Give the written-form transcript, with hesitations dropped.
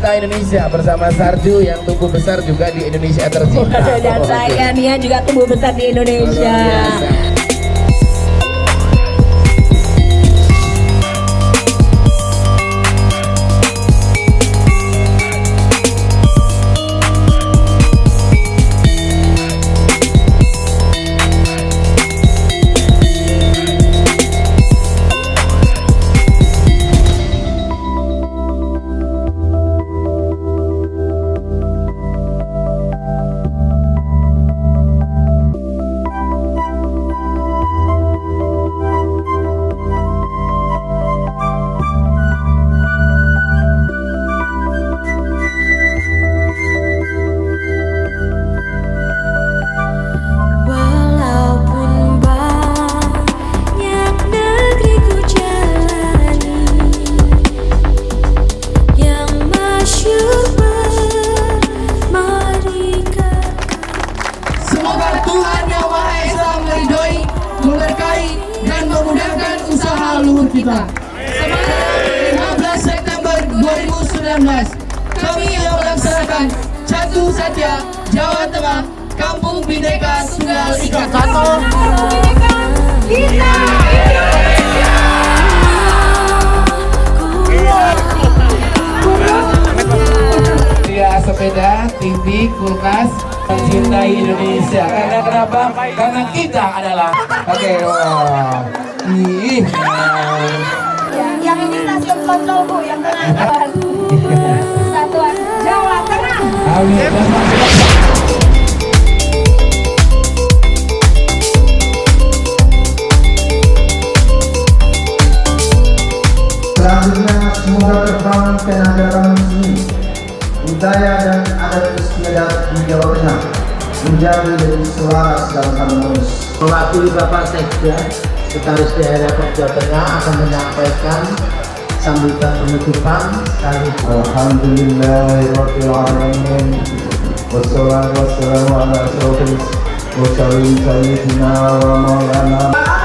Tercinta Indonesia bersama Sarju yang tumbuh besar juga di Indonesia tercinta. Dan saya Nia juga tumbuh besar di Indonesia. Kita. Semangat 15 September 2019 kami yang melaksanakan Catu Satya, Jawa Tengah, Kampung Bhinneka Tunggal Ika. Kampung Bhinneka kita Indonesia. Sepeda, TV, kulkas, mencintai Indonesia. Karena kenapa? Karena kita adalah. Oke, wow. yang ini stasiun kontrol Bu, yang tengah Satuan Jawa Tengah. Selanjutnya semoga terbangun tenaga kami budaya dan adat istiadat di Jawa Tengah menjadi lebih selaras dan harmonis. Mewakili Bapak Sekda Sekretaris Daerah Jawa Tengah akan menyampaikan sambutan penutupan sekaligus. Alhamdulillahirabbil alamin. Wassalamu ala asyrofil mursalin sayyidina wa maulana